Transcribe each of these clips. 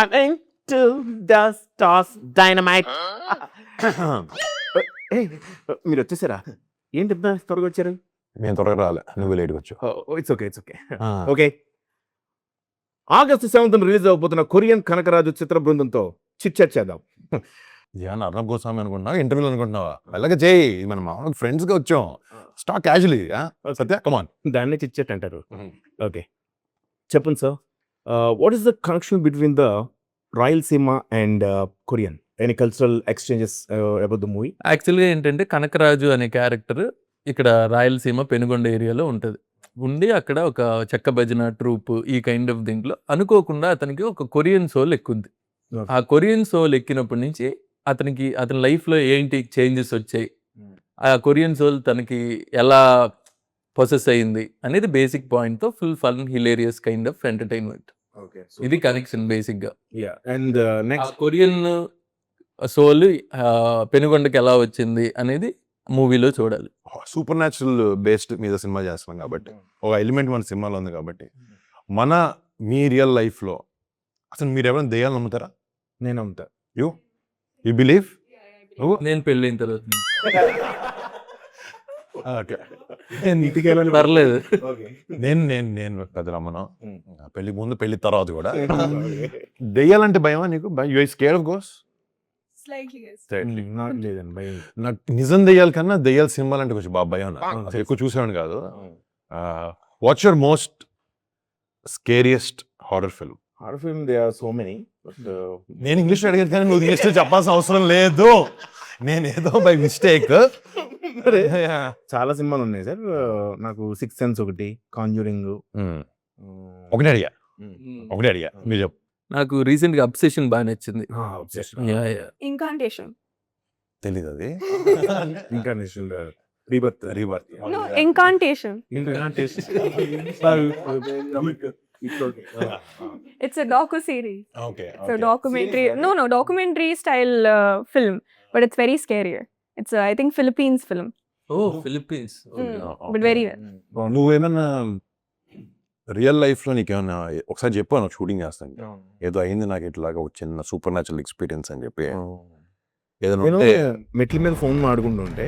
I'm to the stars dynamite. మీరు వచ్చేసారా? ఏంటి త్వరగా వచ్చారు? నేను త్వరగా రాలే, నువ్వు లేట్గా వచ్చావు. It's okay okay. August 7th release అవబోతున్న కొరియన్ కనకరాజు చిత్ర బృందంతో చిట్ చాట్ చేద్దాం. ఏమన్నా అర్ణబ్ గోస్వామి అనుకుంటున్నావా, ఇంటర్వ్యూలు అనుకుంటున్నావా? అలాగే చేయి, మనం మామూలుగా ఫ్రెండ్స్గా వచ్చాం. స్టాక్ క్యాజువలీ. సత్య కమాన్. దాన్నే చిట్ చాట్ అంటారు. ఓకే చెప్పండి sir, what is the connection between the Rayalaseema and Korean? Any cultural exchanges about the movie? యాక్చువల్గా ఏంటంటే కనకరాజు అనే క్యారెక్టర్ ఇక్కడ రాయలసీమ పెనుగొండ ఏరియాలో ఉంటుంది. ఉండి అక్కడ ఒక చెక్క భజన ట్రూప్ ఈ కైండ్ ఆఫ్ దీంట్లో అనుకోకుండా అతనికి ఒక కొరియన్ సోల్ ఎక్కుంది. ఆ కొరియన్ సోల్ ఎక్కినప్పటి నుంచి అతని లైఫ్లో ఏంటి చేంజెస్ వచ్చాయి, ఆ కొరియన్ సోల్ తనకి ఎలా పొసెస్ అయింది అనేది బేసిక్ పాయింట్తో full fun hilarious kind of entertainment. ఇది కనెక్షన్ బేసిక్గా. అండ్ నెక్స్ట్ కొరియన్ సోల్ పెనుగొండకి ఎలా వచ్చింది అనేది మూవీలో చూడాలి. సూపర్ న్యాచురల్ బేస్డ్ మీద సినిమా చేస్తున్నాం కాబట్టి, ఒక ఎలిమెంట్ మన సినిమాలో ఉంది కాబట్టి, మీ రియల్ లైఫ్లో అసలు మీరు ఎవరైనా దెయ్యాలు నమ్ముతారా? నేను నమ్ముతా. You believe? నేను పెళ్ళైన తర్వాత ఇంటికి పర్లేదు. నేను పెద్ద నమ్మను. పెళ్లికి ముందు పెళ్లి తర్వాత కూడా. దెయ్యాలంటే భయమా నీకు? You scared of ghost? లేదండి, నాకు నిజం దెయ్యాల కన్నా దెయ్యాల సినిమాలు అంటే కొంచెం బాగా భయం. అసలు ఎక్కువ చూసేవాడు కాదు. What's your most scariest horror film? Horror film they are so many. నేను ఇంగ్లీష్లో అడిగాను కానీ నువ్వు ఇంగ్లీష్లో చెప్పాల్సిన అవసరం లేదు. నేను ఏదో బై మిస్టేక్. చాలా సినిమాలు ఉన్నాయి సార్. నాకు 6th సెన్స్ ఒకటి, కాంజూరింగ్ ఒకటే అడిగా మీరు చెప్పు. నాకు రీసెంట్ గా అబ్సెషన్ బాగా నచ్చింది. ఇంకాంటేషన్. తెలీదు అది. Incarnation, rebirth. ఇంకాంటేషన్. It's a docu series. Okay. It's a documentary. No, documentary style film, but it's very scary. It's I think Philippines film. Philippines. But very well. నువ్వేమన్నా రియల్ లైఫ్లో నీకేమన్నా ఒకసారి చెప్పు, నాకు షూటింగ్ చేస్తాను ఏదో అయింది నాకు ఇట్లాగా ఒక చిన్న సూపర్ న్యాచురల్ ఎక్స్పీరియన్స్ అని చెప్పి ఏదైనా నేను ఉంటే. మెట్ల మీద ఫోన్ ఆడుకుంటుంటే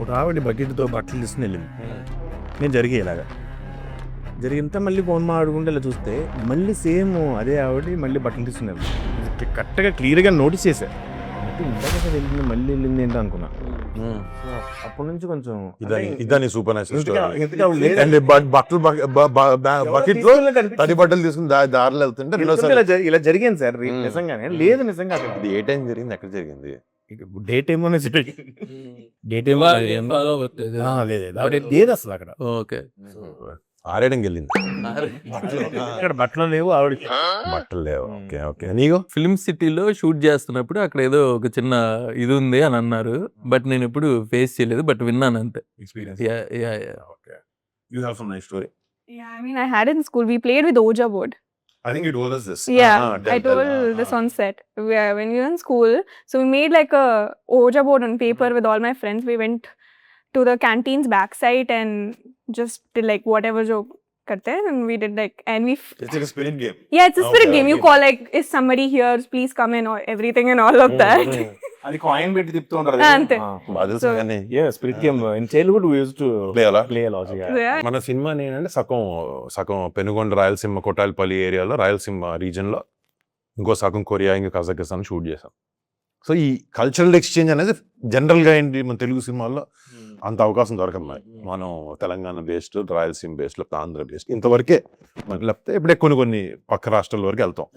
ఒక ఆవిడ బకెట్తో బట్టలు తీసుకుని వెళ్ళింది. నేను జరిగినంత మళ్ళీ ఫోన్ ఆడుకుంటే ఇలా చూస్తే మళ్ళీ సేమ్ అదే ఆవిడ మళ్ళీ బట్టలు తీసుకున్నారు. కరెక్ట్గా క్లియర్గా నోటీస్ చేశా. వెళ్ళింది మళ్ళీ వెళ్ళింది ఏంటో అనుకున్నా. అప్పటి నుంచి కొంచెం ఇదని సూపర్ న్యాచురల్ బట్టలు బకెట్ లో తడి బట్టలు తీసుకుని దారిలో వెళ్తుంటే ఇలా జరిగింది సార్ నిజంగానే. లేదు నిజంగా ఇది ఏ టైం జరిగింది, ఎక్కడ జరిగింది? డే టైంలోనే డే టైం లేదు అసలు అక్కడ. ఓకే, ఆరేయడానికి వెళ్ళింది. అక్కడ బట్టలు లేవు, ఆవిడ బట్టలు లేవు. Okay okay. నీకు ఫిల్మ్ సిటీలో షూట్ చేస్తున్నప్పుడు అక్కడ ఏదో ఒక చిన్న ఇది ఉంది అని అన్నారు, బట్ నేను ఎప్పుడు ఫేస్ చేయలేదు, బట్ విన్నాను అంతే. Experience. You have some nice story. Yeah, I mean, I had in school. We played with Ouija board. I think you told us this. Yeah, I told this on set. When we were in school, so we made like a Ouija board on paper with all my friends. We went to the canteen's backside and just did like whatever joke karte hain, and we did like, and we It's like a spirit game. yeah, it's a spirit game. You call like, is somebody here, please come in, or everything and all of that. అది coin పెట్టి తిప్పుతూ ఉంటారు. అంతే. Spirit game in childhood we used to play a lot. Yeah. మన cinema ఏంటంటే సగం పెనుగొండ రాయలసీమ కొట్టాలపల్లి ఏరియాలో Rayalaseema reason లో, ఇంకో సగం కొరియా, ఇంకో కజాకిస్తాన్ షూట్ చేసాం. సో ఈ కల్చరల్ ఎక్స్చేంజ్ అనేది జనరల్ గా ఏంటి మన తెలుగు సినిమాల్లో అంత అవకాశం దొరకదు. మనం తెలంగాణ బేస్డ్, రాయలసీమ బేస్డ్, లేకపోతే ఆంధ్ర బేస్డ్ ఇంతవరకే. లేకపోతే ఇప్పుడే కొన్ని పక్క రాష్ట్రాల వరకు వెళ్తాం.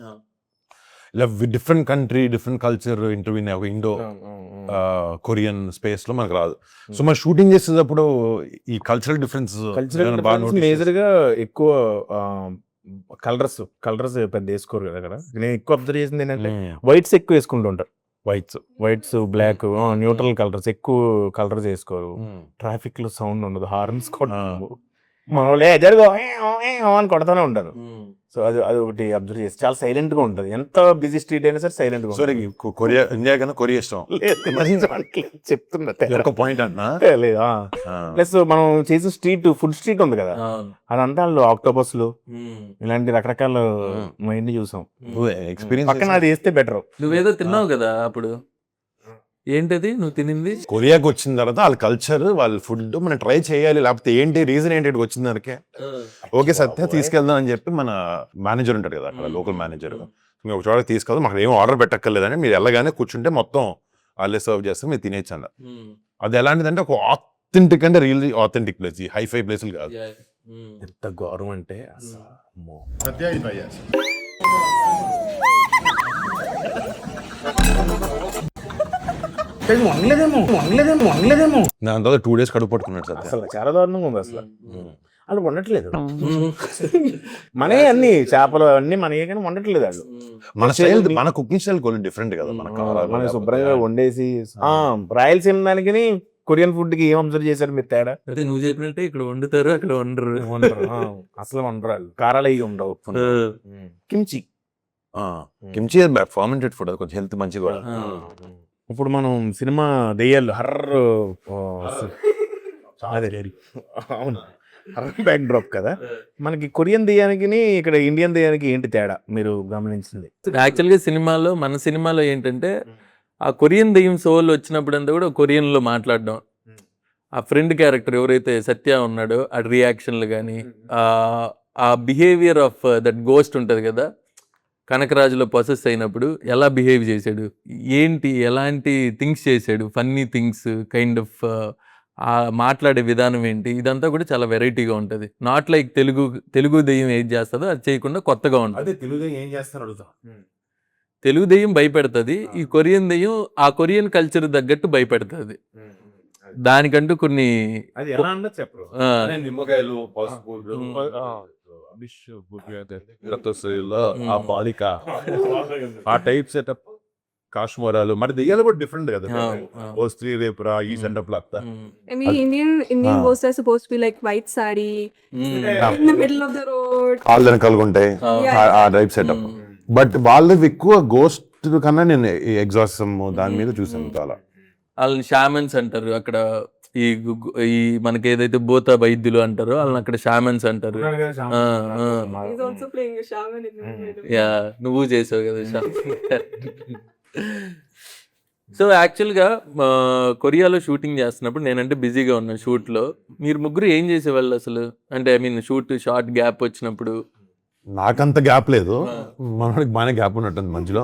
ఇలా different country, different culture interview ఒక ఇండో కొరియన్ స్పేస్ లో మనకు రాదు. సో మనం షూటింగ్ చేసేటప్పుడు ఈ కల్చరల్ డిఫరెన్స్ మేజర్ గా ఎక్కువ కలర్స్ పెద్ద వేసుకోరు కదా అక్కడ. నేను ఎక్కువ అబ్జర్వ్ చేసింది ఏంటంటే వైట్స్ ఎక్కువ వేసుకుంటూ ఉంటారు. వైట్స్ బ్లాక్ న్యూట్రల్ కలర్స్ ఎక్కువ కలర్స్ వేసుకోరు. ట్రాఫిక్ లో సౌండ్ ఉండదు, హార్న్స్ కూడా. మన వాళ్ళే జరుగు అని కొడతానే ఉంటారు. సో అది ఒకటి అబ్జర్వ్ చేసి చాలా సైలెంట్ గా ఉంటుంది. ఎంత బిజీ స్ట్రీట్ అయినా సరే సైలెంట్ గా సో నీకు కొరియా ఇండియా కన్నా కొరియా ఇష్టం చెప్తున్నా ఒక పాయింట్ అన్నా. ప్లస్ మనం చేసే ఫుడ్ స్ట్రీట్ ఉంది కదా, అదంతా వాళ్ళు ఆక్టోపస్లు ఇలాంటి రకరకాల మైండ్ చూసాం. ఎక్స్పీరియన్స్ పక్కన అది వేస్తే బెటర్. నువ్వేదో తిన్నావు కదా అప్పుడు, ఏంటది నువ్వు తినింది? కొరియాకి వచ్చిన తర్వాత వాళ్ళ కల్చర్ వాళ్ళ ఫుడ్ మనం ట్రై చేయాలి, లేకపోతే ఏంటి రీజన్ ఏంటి వచ్చిన దానికే ఓకే సత్య తీసుకెళ్దాం అని చెప్పి మన మేనేజర్ ఉంటాడు కదా అక్కడ, లోకల్ మేనేజర్, మేము ఒక చోట తీసుకెళ్దాం, మాకు ఏం ఆర్డర్ పెట్టక్కర్లేదని మీరు వెళ్ళగానే కూర్చుంటే మొత్తం వాళ్ళే సర్వ్ చేస్తే మీరు తినేచ్చు అన్న. అది ఎలాంటిదంటే ఒక ఆథెంటిక్ అంటే రియల్లీ ఆథెంటిక్ ప్లేస్, ఈ హైఫై ప్లేసులు కాదు. ఎంత గౌరవం అంటే వండలేదేమో దాని తర్వాత 2 days కడుపు పట్టుకున్నాడు సత్య. అసలు చాలా దారుణంగా ఉంది అసలు. వాళ్ళు వండట్లేదు. మనే అన్ని చేపలు అన్ని మనయే కానీ వండట్లేదు వాళ్ళు. మన స్టైల్, మన కుకింగ్ స్టైల్ కొంచెం డిఫరెంట్ కదా. మన శుభ్రంగా వండేసి రాయలసీమ దానికి కొరియన్ ఫుడ్ కి ఏం అబ్జర్వ్ చేశారు మీరు తేడా? అదే నువ్వు చెప్పినట్టే ఇక్కడ వండుతారు, అక్కడ వండరు. అసలు వండరు వాళ్ళు. కారాలు అయ్యి ఉండవు. కిమ్చి కిమ్చి ఫర్మెంటెడ్ ఫుడ్, అది కొంచెం హెల్త్ మంచిది కూడా. ఇప్పుడు మనం సినిమా దెయ్యాలు హర్రర్ అవును హర్రర్ బ్యాక్ డ్రాప్ కదా, మనకి కొరియన్ దెయ్యానికి ఇక్కడ ఇండియన్ దెయ్యానికి ఏంటి తేడా మీరు గమనించింది? యాక్చువల్గా సినిమాలో, మన సినిమాలో ఏంటంటే ఆ కొరియన్ దెయ్యం సోల్ వచ్చినప్పుడంతా కూడా కొరియన్లో మాట్లాడడం, ఆ ఫ్రెండ్ క్యారెక్టర్ ఎవరైతే సత్య ఉన్నాడో ఆ రియాక్షన్లు కానీ ఆ బిహేవియర్ ఆఫ్ దట్ గోస్ట్ ఉంటుంది కదా, కనకరాజులో పొసెస్ అయినప్పుడు ఎలా బిహేవ్ చేశాడు, ఏంటి ఎలాంటి థింగ్స్ చేశాడు, ఫన్నీ థింగ్స్ కైండ్ ఆఫ్ ఆ మాట్లాడే విధానం ఏంటి, ఇదంతా కూడా చాలా వెరైటీగా ఉంటుంది. నాట్ లైక్ తెలుగు దెయ్యం ఏం చేస్తుందో అది చేయకుండా కొత్తగా ఉంటుంది. తెలుగు ఏం చేస్తారు అడుగుతా. తెలుగు దెయ్యం భయపెడుతుంది, ఈ కొరియన్ దెయ్యం ఆ కొరియన్ కల్చర్ తగ్గట్టు భయపెడుతుంది. దానికంటూ కొన్ని నిమ్మకాయలు, పసుపు, ఆ బాలిక, ఆ టైప్ సెటప్, కాశ్మీరాలు, మరి దెయ్యాలు కూడా డిఫరెంట్ కదా. ఓ స్త్రీ రేపురా ఈ సెటప్ లో. I mean, Indian ghosts are supposed to be like white sari in the middle of the road. వాళ్ళ కలుగుంటాయి ఆ టైప్ సెటప్. బట్ వాళ్ళది ఎక్కువ గోస్ట్ కన్నా నేను ఎగ్జాసిజం దాని మీద చూసాను చాలా. వాళ్ళని షామన్స్ అంటారు అక్కడ, ఈ మనకి ఏదైతే భూత వైద్యులు అంటారో వాళ్ళని అక్కడ షామన్స్ అంటారు. He's also playing a shaman in the middle. Yeah నువ్వు చేసావు కదా షామన్. సో యాక్చువల్గా కొరియాలో షూటింగ్ చేస్తున్నప్పుడు నేనంటే బిజీగా ఉన్నాను షూట్లో. మీరు ముగ్గురు ఏం చేసేవాళ్ళు అసలు? అంటే ఐ మీన్ షార్ట్ గ్యాప్ వచ్చినప్పుడు. నాకంత గ్యాప్ లేదు, మనకి బాగానే గ్యాప్ ఉన్నట్టుంది మధ్యలో.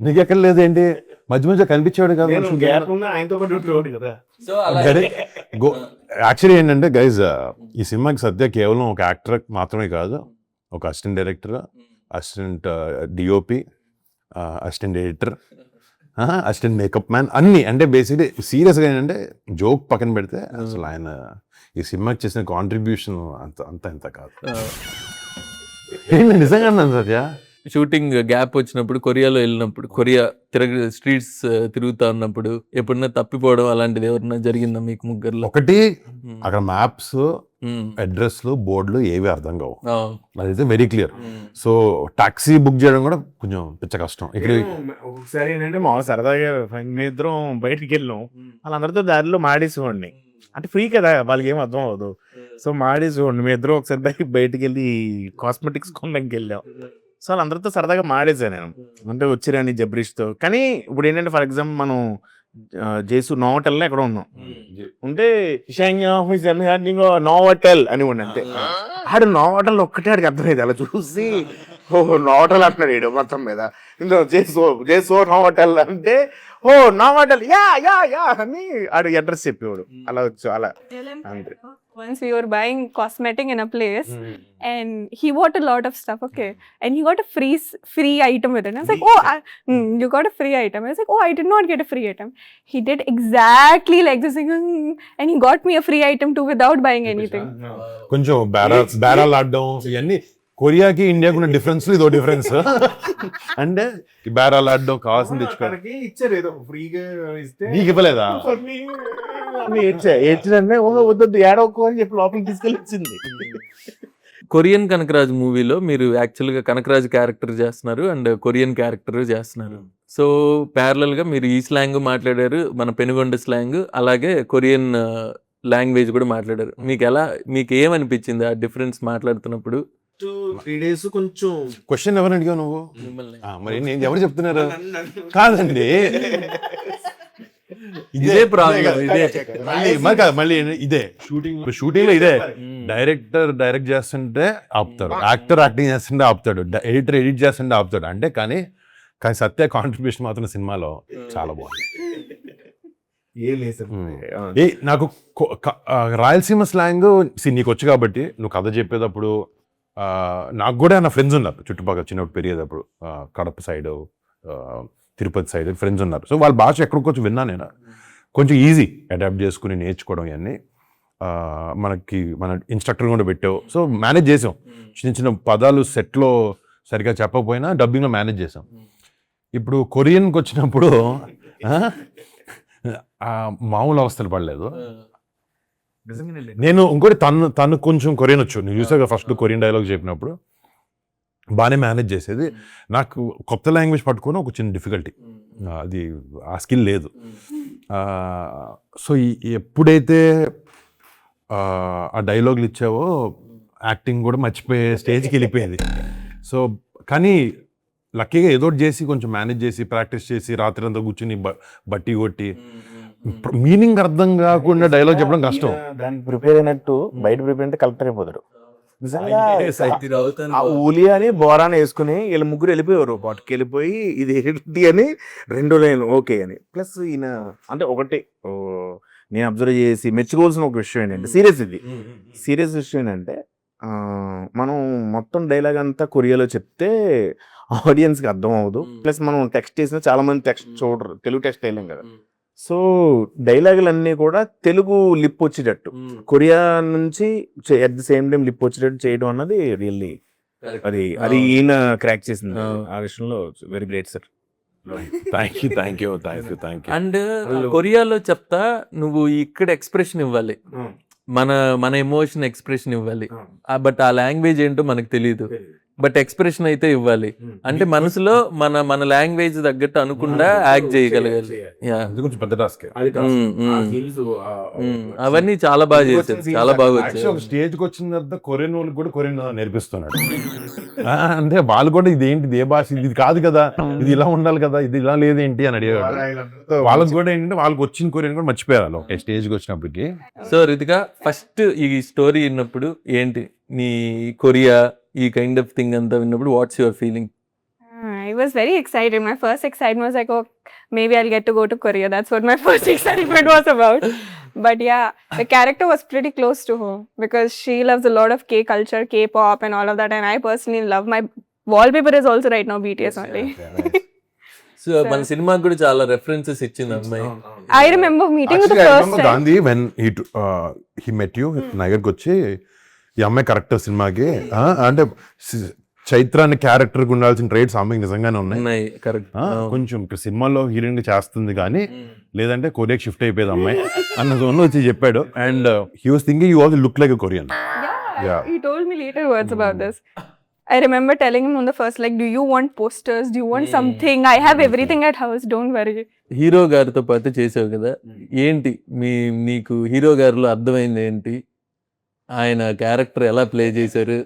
నీకు ఎక్కడ లేదు ఏంటి? మధ్య మధ్య కనిపించాడు కదా. యాక్చువల్లీ ఏంటంటే గైజ్, ఈ సినిమాకి సత్య కేవలం ఒక యాక్టర్ మాత్రమే కాదు, ఒక assistant director, assistant DOP, assistant editor, assistant makeup man, అన్ని. అంటే బేసిక్లీ సీరియస్గా ఏంటంటే జోక్ పక్కన పెడితే అసలు ఆయన ఈ సినిమాకి చేసిన కాంట్రిబ్యూషన్ అంత కాదు. నిజంగా అన్నాను సత్య. షూటింగ్ గ్యాప్ వచ్చినప్పుడు కొరియాలో వెళ్ళినప్పుడు, కొరియా స్ట్రీట్స్ తిరుగుతా ఉన్నప్పుడు ఎప్పుడన్నా తప్పిపోవడం అలాంటిది ఎవరన్నా జరిగిందా మీకు ముగ్గురులో? ఒకటి, అక్కడ మ్యాప్స్, అడ్రస్లు, బోర్డులు ఏవి అర్థం కావు, అదైతే very clear. So taxi book చేయడం కూడా కొంచెం పిచ్చ కష్టం. ఇక్కడ ఒకసారి ఏంటంటే మా సరదాగా మేము ఇద్దరం బయటికి వెళ్ళాం, వాళ్ళందరితో దారిలో మాడేసేవాడిని. అంటే ఫ్రీ కదా, వాళ్ళకి ఏం అర్థం అవ్వదు. సో మాడేసేవాడిని. మేము ఇద్దరం ఒకసారి బయటికి వెళ్ళి కాస్మెటిక్స్ కొనడానికి వెళ్ళాం. సో వాళ్ళందరితో సరదాగా మాడేసాను నేను. అంటే వచ్చిరాని జబ్రిష్తో. కానీ ఇప్పుడు ఏంటంటే ఫర్ ఎగ్జాంపుల్ మనం జేసు నోవటెల్లో ఎక్కడ ఉన్నాం ఉంటే నోవటెల్ అని ఉండి అంతే. ఆడు నోవటల్ ఒక్కటే ఆడికి అర్థమైంది. అలా చూసి ఓహో నోవటల్ అంటున్నాడు ఏడు మొత్తం మీద. జేసో నోవటెల్ అంటే ఓ నోవటెల్ యా యా యా అని ఆడు అడ్రస్ చెప్పేవాడు. అలా వచ్చు అలా అంతే. Once we were buying cosmetic in a place and he bought a lot of stuff, okay, and he got a free item with it. I was like, oh, you got a free item. I was like, oh, I did not get a free item. He did exactly like this thing, and he got me a free item too without buying anything. కొంచెం బేరాలు ఆడడం ఇవన్నీ కొరియాకి ఇండియాకి ఉన్న difference ఇదో difference. అంటే బేరాలు ఆడడం, కావాల్సింది తెచ్చుకోవడానికి ఇచ్చారు ఏదో ఫ్రీగా ఇస్తే నీకు ఇవ్వలేదా? ఏడ్చినంటే వద్దు ఏడవకు అని చెప్పి లోపలికి తీసుకెళ్ళి ఇచ్చింది. కొరియన్ కనకరాజు మూవీలో మీరు యాక్చువల్గా కనకరాజు క్యారెక్టర్ చేస్తున్నారు అండ్ కొరియన్ క్యారెక్టర్ చేస్తున్నారు. సో ప్యారలల్ గా మీరు ఈ స్లాంగ్ మాట్లాడారు, మన పెనుగొండ స్లాంగ్, అలాగే కొరియన్ లాంగ్వేజ్ కూడా మాట్లాడారు. మీకు ఏమనిపించింది ఆ డిఫరెన్స్ మాట్లాడుతున్నప్పుడు? 3 days కొంచెం క్వశ్చన్ ఎవరు అడిగావు నువ్వు? మిమ్మల్ని మరి నేను ఎవరు చెప్తున్నారు? కాదండి, ఇదే ప్రాబ్లం. ఇదే మళ్ళీ ఇదే షూటింగ్ లో ఇదే. డైరెక్టర్ డైరెక్ట్ చేస్తుంటే ఆపుతాడు, యాక్టర్ యాక్టింగ్ చేస్తుంటే ఆపుతాడు, ఎడిటర్ ఎడిట్ చేస్తుంటే ఆపుతాడు. అంటే కానీ సత్య కాంట్రిబ్యూషన్ మాత్రం సినిమాలో చాలా బాగుంది. నాకు రాయలసీమ స్లాంగ్ నీకు వచ్చు కాబట్టి నువ్వు కథ చెప్పేటప్పుడు, నాకు కూడా నా ఫ్రెండ్స్ ఉన్నారు చుట్టుపక్కల చిన్నప్పుడు పెరిగేటప్పుడు, Kadapa side Tirupati side friends ఉన్నారు. సో వాళ్ళ భాష ఎక్కడికి వచ్చి విన్నా నేను, కొంచెం ఈజీ అడాప్ట్ చేసుకుని నేర్చుకోవడం ఇవన్నీ. మన ఇన్స్ట్రక్టర్ కూడా పెట్టావు, సో మేనేజ్ చేసాం. చిన్న చిన్న పదాలు సెట్లో సరిగా చెప్పకపోయినా డబ్బింగ్లో మేనేజ్ చేసాం. ఇప్పుడు కొరియన్కి వచ్చినప్పుడు మామూలు అవస్థలు పడలేదు. నేను ఇంకోటి తను కొంచెం కొరియన్ వచ్చు, నేను చూసాక ఫస్ట్ కొరియన్ డైలాగ్ చెప్పినప్పుడు బాగానే మేనేజ్ చేసేది. నాకు కొత్త లాంగ్వేజ్ పట్టుకొని ఒక చిన్న డిఫికల్టీ, అది ఆ స్కిల్ లేదు. సో ఎప్పుడైతే ఆ డైలాగులు ఇచ్చావో యాక్టింగ్ కూడా మర్చిపోయే స్టేజ్కి వెళ్ళిపోయేది. సో కానీ లక్కీగా ఏదో చేసి కొంచెం మేనేజ్ చేసి ప్రాక్టీస్ చేసి రాత్రి అంతా కూర్చుని బట్టి కొట్టి మీనింగ్ అర్థం కాకుండా డైలాగ్ చెప్పడం కష్టం. దానికి ప్రిపేర్ అయినట్టు బయట ప్రిపేర్ అంటే కలెక్టర్ అయిపోతారు నిజంగా. ఆ ఊలి అని బోరాన్ని వేసుకుని వీళ్ళు ముగ్గురు వెళ్ళిపోయారు, పాటుకి వెళ్ళిపోయి ఇది ఏంటి అని 2 లైన్ ఓకే అని. ప్లస్ ఈయన అంటే ఒకటి నేను అబ్జర్వ్ చేసి మెచ్చుకోవాల్సిన ఒక విషయం ఏంటంటే, సీరియస్ విషయం ఏంటంటే, మనం మొత్తం డైలాగ్ అంతా కొరియాలో చెప్తే ఆడియన్స్కి అర్థం అవ్వదు. ప్లస్ మనం టెక్స్ట్ చేసిన చాలా మంది టెక్స్ట్ చూడరు, తెలుగు టెక్స్ట్ వేయలేం కదా. సో డైలాగులన్నీ కూడా తెలుగు లిప్ వచ్చేటట్టు, కొరియా నుంచి at the same time lip వచ్చేటట్టు చేయడం అన్నది రియల్లీ అది ఈయన క్రాక్ చేసింది ఆ విషయంలో. Very great sir. Thank you. And కొరియాలో చెప్తా నువ్వు ఇక్కడ ఎక్స్ప్రెషన్ ఇవ్వాలి, మన ఎమోషన్ ఎక్స్ప్రెషన్ ఇవ్వాలి. బట్ ఆ లాంగ్వేజ్ ఏంటో మనకు తెలియదు, బట్ ఎక్స్ప్రెషన్ అయితే ఇవ్వాలి. అంటే మనసులో మన లాంగ్వేజ్ తగ్గట్టు అనుకుండా యాక్ట్ చేయగలగాలి. కొంచెం పెద్ద టాస్క్. అవన్నీ చాలా బాగా చేశారు, చాలా బాగా వచ్చాయి. ఒక స్టేజ్కి వచ్చిన తర్వాత కొరియన్ వాళ్ళకి కూడా కొరియన్ నేర్పిస్తున్నాడు. అంటే వాళ్ళు కూడా ఇదేంటి ఏ భాష, ఇది కాదు కదా, ఇది ఇలా ఉండాలి కదా, ఇది ఇలా లేదేంటి అని అడిగాడు. వాళ్ళకి కూడా ఏంటంటే వాళ్ళకి వచ్చిన కొరియన్ కూడా మర్చిపోయారు ఒక స్టేజ్కి వచ్చినప్పటికి. సో రితిక, ఫస్ట్ ఈ స్టోరీ విన్నప్పుడు ఏంటి నీ కొరియా ఈ కైండ్ ఆఫ్ థింగ్ అంతా విన్నప్పుడు what's your feeling? I was very excited. My first excitement was like, oh, maybe I'll get to go to Korea. That's what my first excitement was about. But yeah, the character was pretty close to her because she loves a lot of K culture, K-pop and all of that. And I personally love, my wallpaper is also right now BTS only. So మన సినిమాకి కూడా చాలా references ఇచ్చింది అమ్మాయి. I remember meeting with the first time. Gandhi when he met you, నగర్కి వచ్చి ఈ అమ్మాయి కరెక్ట్ సినిమాకి అంటే చైత్ర అనే క్యారెక్టర్ కి ఉండాల్సిన ట్రేడ్స్ అమ్మాయికి నిజంగానే ఉన్నాయి. కరెక్ట్. కొంచెం ఇక్కడ సినిమాలో హీరోయిన్ గా చేస్తుంది కానీ లేదంటే కొరియాకి షిఫ్ట్ అయిపోయేది అమ్మాయి అన్న జోన్ లో వచ్చి చెప్పాడు. And he was thinking you also look like a Korean. Yeah, he told me later words about this. I remember telling him on the first, like, do you want posters? Do you want something? I have everything at house. Don't worry. Hero గారితో పాటు చేసావు కదా, ఏంటి నీకు hero గారిలో అర్థమైంది ఏంటి? ఆయన క్యారెక్టర్ ఎలా ప్లే చేశారు?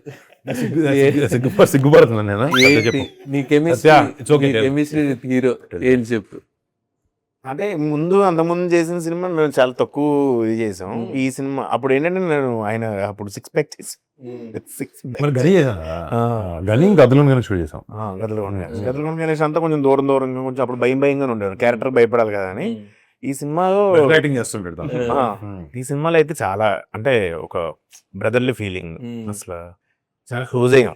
సిగ్గుపడుతున్నాను నేను. నీ కెమిస్ట్రీ విత్ హీరో ఏం చెప్పు. అంటే అంతకుముందు చేసిన సినిమా మేము చాలా తక్కువ ఇది చేసాం. ఈ సినిమా అప్పుడు ఏంటంటే నేను ఆయన అప్పుడు 6 pack చేసాం. గనీ గదులు షూట్ చేసాం. గదులు గణేష్ అంతా కొంచెం దూరంగా కొంచెం అప్పుడు భయంగా ఉండేవారు, క్యారెక్టర్ భయపడాలి కదా అని. ఈ సినిమాలో రైటింగ్ చేస్తుంటాడు. ఈ సినిమాలో అయితే చాలా అంటే ఒక బ్రదర్లీ ఫీలింగ్, అసలు చాలా క్లోజ్ అయ్యాం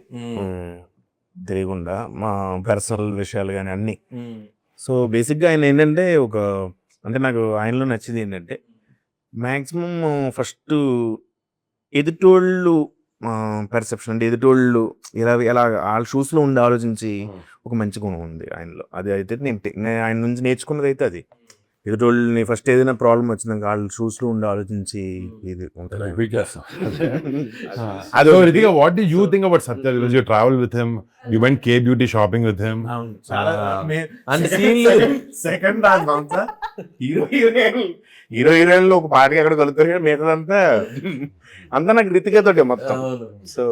తెలియకుండా, మా పర్సనల్ విషయాలు కానీ అన్ని. సో బేసిక్గా ఆయన ఏంటంటే అంటే నాకు ఆయనలో నచ్చింది ఏంటంటే మ్యాక్సిమం ఫస్ట్ ఎదుటోళ్ళు పర్సెప్షన్, అంటే ఎదుటోళ్ళు ఎలా వాళ్ళ షూస్లో ఉండి ఆలోచించి ఒక మంచి గుణం ఉంది ఆయనలో. అది అయితే నేను ఆయన నుంచి నేర్చుకున్నది అయితే అది. ఎదుటోళ్ళని ఫస్ట్ ఏదైనా ప్రాబ్లం వచ్చిందాక వాళ్ళ షూస్ లో ఉండి ఆలోచించి ఇది ఉంటుంది. రిపీట్ చేస్తాం. So, Ritika, what do you think about Satya? Because you travel with him, you went K beauty shopping with him. And scene second hero హీరోయిన్లు ఒక పాటకి ఎక్కడ కలుగుతారు, మిగతాదంతా అంతా నాకు రితికతోటే మొత్తం. సో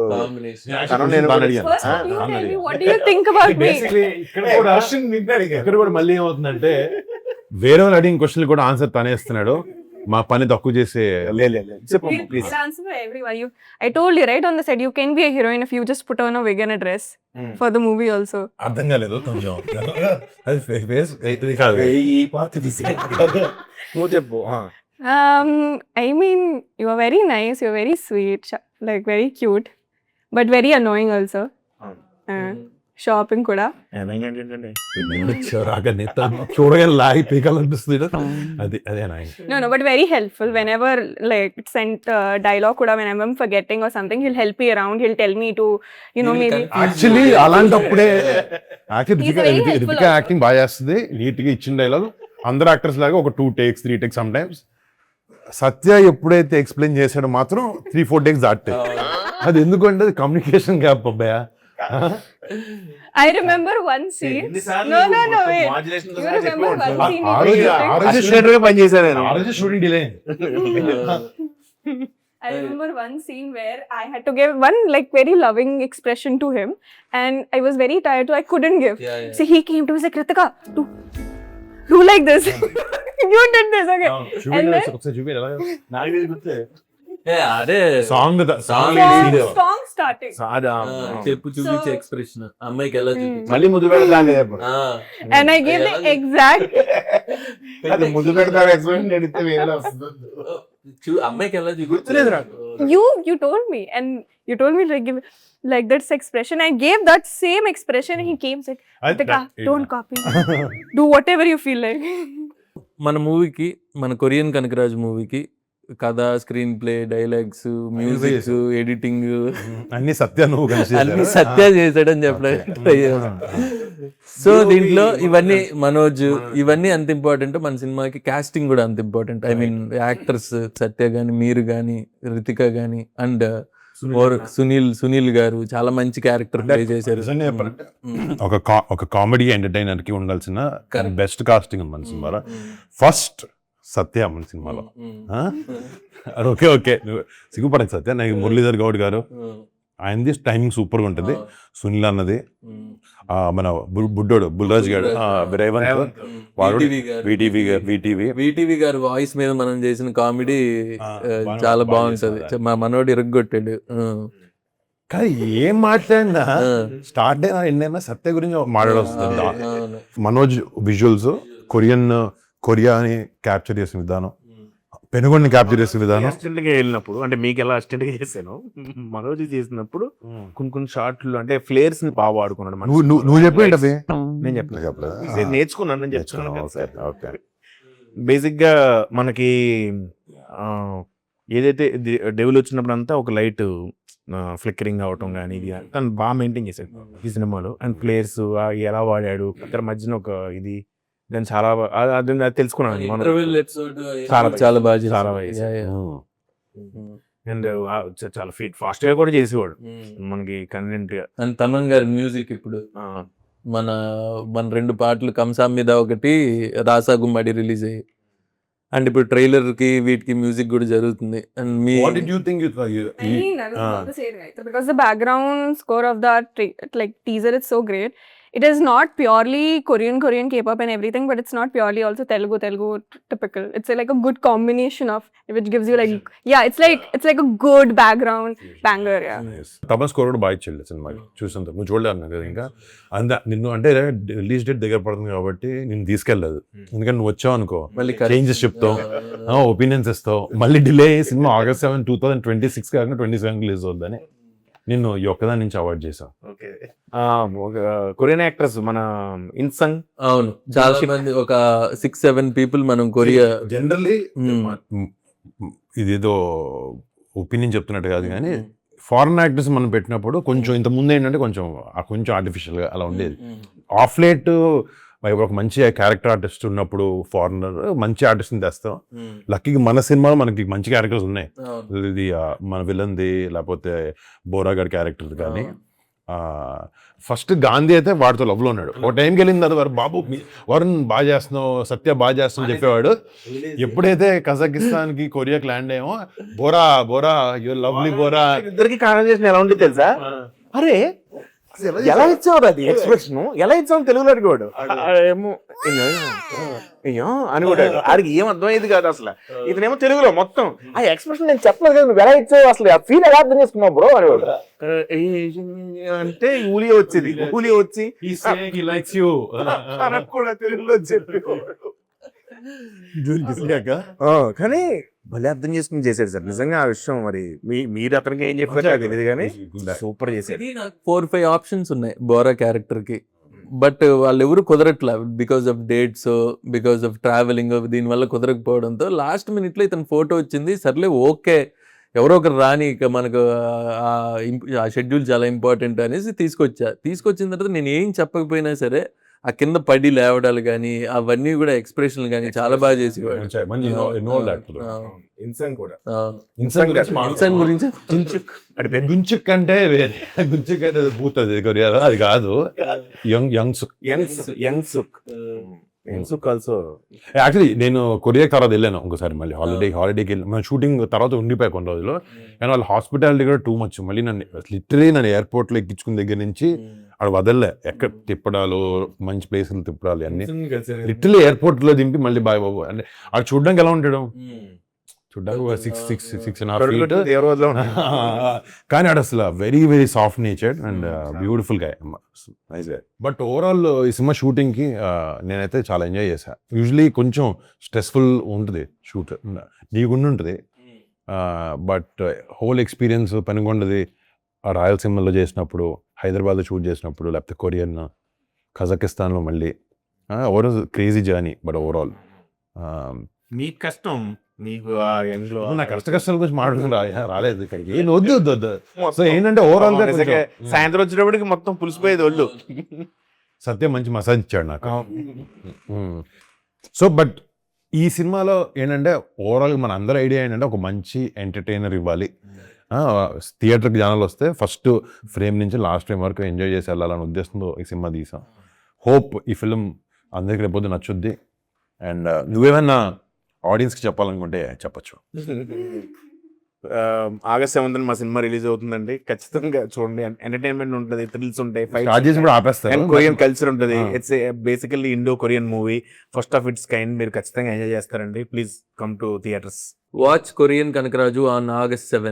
నేను First, you tell me, what do you think about me? ఇక్కడ కూడా మళ్ళీ ఏమవుతుందంటే వేరే వాళ్ళు అడిగిన క్వశ్చన్ కూడా ఆన్సర్ తనే ఇస్తున్నాడు. మా పని తక్కువ చేసే చెప్పు We'll please. answer for everyone. I told you right on the set, you can be a heroine if you just put on a wig and a dress for the movie also. అర్థం కాలేదు కొంచెం. అది face ఈ పాట నువ్వు చెప్పు. I mean, you are very nice, you are very sweet, like very cute, but very annoying also. Shopping kuda. ఏంటంటే చూడగానే లాగి పీకాలనిపిస్తుంది. అది అదేనా? No, but very helpful. Whenever like sent dialogue kuda, whenever I'm forgetting or something, he'll help me around. He'll tell me to, maybe. Actually అలాంటప్పుడే He's very helpful Ritika also. Acting బాగా చేస్తుంది. Neat గా ఇచ్చిన డైలాగ్ అందరు actors లాగా ఒక 2 takes 3 takes some times. సత్య ఎప్పుడైతే explain చేశాడో మాత్రం 3-4 takes దాటాయి. అది ఎందుకంటే అది కమ్యూనికేషన్ గ్యాప్ అబ్బాయా. I remember one scene. No, wait. You remember one scene? ఆ రోజు అసిస్టెంట్ గా పనిచేశాను నేను. ఆ రోజు shooting delay. I remember one scene where I had to give one like very loving expression to him, and I was very tired, so I couldn't give. So he came to me and said, "Kritika, do like this." You did this, okay? And then అదే song song starting. చెప్పు చూపించే expression అమ్మాయికి ఎలా చూపించాలి. మళ్ళీ ముద్దు పెడతాను And I gave the exact. అది ముద్దు పెడతాను ఎక్స్ప్రెషన్ ఎడితే వేరే వస్తుంది. అమ్మాయికి ఎలా గుర్తులేదు నాకు. You told me, and you told me to give like that expression. I gave that same expression, and he came and said, "Kritika, don't copy. Do whatever you feel like." మన మూవీకి, మన కొరియన్ కనకరాజు మూవీకి కథ, screen play, dialogues, music, editing అన్ని సత్య నువ్వు అన్ని సత్య చేశాడని చెప్పడం. సో దీంట్లో ఇవన్నీ మనోజ్ ఇవన్నీ అంత ఇంపార్టెంట్. మన సినిమాకి కాస్టింగ్ కూడా అంత ఇంపార్టెంట్. ఐ మీన్ యాక్టర్స్ సత్య గాని, మీరు గాని, రితిక గాని, అండ్ సునీల్ గారు చాలా మంచి క్యారెక్టర్ ప్లే చేశారు. ఒక కామెడీ ఎంటర్టైనర్ కి ఉండాల్సిన బెస్ట్ కాస్టింగ్ మన సినిమాలో. ఫస్ట్ సత్య మన సినిమాలో. అది ఓకే సిగ్గుపడదు సత్య. నాకు మురళీధర్ గౌడ్ గారు ఆయనది టైమింగ్ సూపర్ గా ఉంటుంది. సునీల్ అన్నది, మన బుడ్డోడు బుల్రాజ్ గారు, రేవంత్ వాడు, వీటీవీ గారు వాయిస్ మీద మనం చేసిన కామెడీ చాలా బాగుంటది. మా మనోడు ఇరగొట్టాడు. కానీ ఏం మాట్లాడినా స్టార్ట్ అయినా ఎండైనా సత్య గురించి మాట్లాడొస్తుంది. మనోజ్ విజువల్స్, కొరియాని క్యాప్చర్ చేసిన విధానం, పెనుగొండని క్యాప్చర్ చేసిన విధానం. అసిస్టెంట్ గా వెళ్ళినప్పుడు అంటే మీకు ఎలా అసిస్టెంట్ గా చేశాను, మనోజ్ చేసినప్పుడు కొన్ని షార్ట్లు అంటే ఫ్లేర్స్ ని బాగా వాడుకున్నాడు. నువ్వు చెప్పేంటి అవి? నేను చెప్పలేదు, నేర్చుకున్నాను. నేను చెప్తున్నాను. బేసిక్ గా మనకి ఏదైతే డెవిల్ వచ్చినప్పుడు అంతా ఒక లైట్ ఫ్లిక్కరింగ్ అవటం కానీ ఇది తను బాగా మెయింటైన్ చేశాడు ఈ సినిమాలో. అండ్ ఫ్లేర్స్ ఎలా వాడాడు, ఇద్దరి మధ్యన ఒక ఇది దాన్ని చాలా అది తెలుసుకున్నాను. చాలా బాగా చాలా అండ్ చాలా ఫాస్ట్ గా కూడా చేసేవాడు మనకి కన్వీనియంట్ గా. అండ్ తమన్ గారి మ్యూజిక్ ఇప్పుడు మన 2 పాటలు కంసాం మీద ఒకటి, రాసా గుమ్మడి రిలీజ్ అయ్యి, అండ్ ఇప్పుడు ట్రైలర్ కి వీటికి మ్యూజిక్ కూడా జరుగుతుంది. And me What did you think I mean, I was about to say it right. Because the background score of that like teaser is so great. It is not purely Korean K-pop and everything, but it's not purely also Telugu typical. It's like a good combination of which gives you like it's like a good background banger. Yeah. Thaman score కూడా బాగా ఇచ్చాడు సినిమాకి. చూసాను, నువ్వు చూడలేదు కదా ఇంకా. నిన్ను అంటే రిలీజ్ డేట్ దగ్గర పడుతుంది కాబట్టి నేను తీసుకెళ్ళలేదు. ఎందుకంటే నువ్వు వచ్చావు అనుకో మళ్ళీ చేంజెస్ చెప్తావు, ఒపీనియన్స్ ఇస్తావు, మళ్ళీ డిలే సినిమా August 7, 2026 కాకుండా 27 రిలీజ్ అవుతుందని నిన్ను ఈ ఒక్కదాని నుంచి అవాయిడ్ చేసాం. కొరియన్ యాక్టర్స్ మన ఇన్సంగ్, అవును చాలా మంది, ఒక 6-7 పీపుల్ మనం కొరియా జనరల్లీ ఇదేదో ఒపీనియన్ చెప్తున్నట్టు కాదు కానీ ఫారెన్ యాక్టర్స్ మనం పెట్టినప్పుడు కొంచెం ఇంత ముందు ఏంటంటే కొంచెం ఆర్టిఫిషియల్ గా అలా ఉండేది. ఆఫ్ లేట్ ఒక మంచి క్యారెక్టర్ ఆర్టిస్ట్ ఉన్నప్పుడు ఫారినర్ మంచి ఆర్టిస్ట్ని తెస్తాం. లక్కీగా మన సినిమాలో మనకి మంచి క్యారెక్టర్స్ ఉన్నాయి. ఇది మన విలన్ది లేకపోతే బోరాగడ్ క్యారెక్టర్ కానీ ఫస్ట్ గాంధీ అయితే వాడితో లవ్లో ఉన్నాడు. ఒక టైంకి వెళ్ళిన తర్వాత వారు బాబు వరుణ్ బాగా చేస్తున్నావు, సత్య బాగా చేస్తున్నావు చెప్పేవాడు. ఎప్పుడైతే కజకిస్తాన్కి కొరియాకి ల్యాండ్ అయ్యామో Bora Bora you lovely Bora ఇద్దరికి కాన్వర్జేషన్ ఎలా ఉంటుంది తెలుసా? అరే ఎలా ఇచ్చావు అది ఎక్స్ప్రెషన్, ఎలా ఇచ్చావు తెలుగులో అడిగాడు. ఏమో అయ్యో అనుకుంటాడు. ఆడికి ఏం అర్థమయ్యేది కాదు అసలు. ఇతనేమో తెలుగులో మొత్తం ఆ ఎక్స్ప్రెషన్ నేను చెప్పలేదు కదా, నువ్వు ఎలా ఇచ్చావు అసలు ఆ ఫీల్ ఎలా అర్థం చేసుకున్నావు బ్రో అనేవాడు. అంటే ఊలి వచ్చేది, ఊలి వచ్చి కూడా తెలుగులో చెప్పేవాడు. కానీ భలే అర్థం చేసుకుని చేశాడు సార్ నిజంగా ఆ విషయం. మరి మీరు అతనికి ఏం చెప్పారో నాకు తెలియదు కానీ సూపర్ చేశాడు. 4-5 ఆప్షన్స్ ఉన్నాయి బోరా క్యారెక్టర్ కి, బట్ వాళ్ళు ఎవరు కుదరట్లా because of dates, because of travelling, దీనివల్ల కుదరకపోవడంతో లాస్ట్ మినిట్ లో ఇతను ఫోటో వచ్చింది. సర్లే ఓకే ఎవరో ఒకరు రాని, ఇక మనకు ఆ షెడ్యూల్ చాలా ఇంపార్టెంట్ అనేసి తీసుకొచ్చిన తర్వాత నేను ఏం చెప్పకపోయినా సరే ఆ కింద పడి లేవడాలు కానీ అవన్నీ కూడా ఎక్స్ప్రెషన్లు కానీ చాలా బాగా చేసేవాడు. ఇన్సాన్ గురించి గుంచుక్ అంటే వేరే, గుంచుక్ అంటే పూతుంది కొరియాలో, అది కాదు. Young సుక్ also. యాక్చువల్లీ నేను కొరియా తర్వాత వెళ్ళాను ఒకసారి, మళ్ళీ హాలిడేకి వెళ్ళి మన షూటింగ్ తర్వాత ఉండిపోయి కొన్ని రోజులు. కానీ వాళ్ళ హాస్పిటాలిటీ కూడా టూ మచ్. మళ్ళీ నన్ను ఎయిర్పోర్ట్లో ఎక్కించుకున్న దగ్గర నుంచి అక్కడ వదలలే, ఎక్కడ తిప్పడాలు, మంచి ప్లేసులు తిప్పడాలు అన్ని. లిటరలీ ఎయిర్పోర్ట్ లో దింపి మళ్ళీ బాయ్ బాబు అంటే అక్కడ చూడడానికి ఎలా ఉంటాడు, చూడడానికి 6.5 feet, కానీ అక్కడ అసలు very very soft natured and beautiful గా. బట్ ఓవరాల్ ఈ సినిమా షూటింగ్ కి నేనైతే చాలా ఎంజాయ్ చేశాను. యూజువలీ కొంచెం స్ట్రెస్ఫుల్ ఉంటుంది షూట్, నీకుండుంటుంది. బట్ హోల్ ఎక్స్పీరియన్స్ పెనుగొండది రాయలసీమలో చేసినప్పుడు, హైదరాబాద్లో షూట్ చేసినప్పుడు, లేకపోతే కొరియన్, కజకిస్తాన్లో మళ్ళీ overall crazy journey. But overall నీకు కష్టం, నీకు నా కష్టాల గురించి మాట్లాడుకుని రాలేదు ఇక్కడికి. వద్దు. సో ఏంటంటే ఓవరాల్ గా సాయంత్రం వచ్చేటప్పటికి మొత్తం పులిసిపోయేది ఒళ్ళు. సత్యం మంచి మసాజ్ ఇచ్చాడు నాకు. సో బట్ ఈ సినిమాలో ఏంటంటే ఓవరాల్ మన అందరి ఐడియా ఏంటంటే ఒక మంచి ఎంటర్టైనర్ ఇవ్వాలి. థియేటర్కి జనాలు వస్తే ఫస్ట్ ఫ్రేమ్ నుంచి లాస్ట్ ఫ్రేమ్ వరకు ఎంజాయ్ చేసి వెళ్ళాలని ఉద్దేశంతో ఈ సినిమా తీసాం. హోప్ ఈ ఫిలిం అందరికి రేపొద్దు నచ్చుద్ది. అండ్ నువ్వేమన్నా ఆడియన్స్కి చెప్పాలనుకుంటే చెప్పచ్చు. August 7th మా సినిమా రిలీజ్ అవుతుందండి, ఖచ్చితంగా చూడండి. ఎంటర్టైన్మెంట్ ఉంటుంది, థ్రిల్స్ ఉంటాయి, కొరియన్ కల్చర్ ఉంటుంది. It's basically Indo Korean movie, first of its kind. మీరు ఖచ్చితంగా ఎంజాయ్ చేస్తారండి. Please come to theatres. Watch Korean Kanakaraju on August 7th.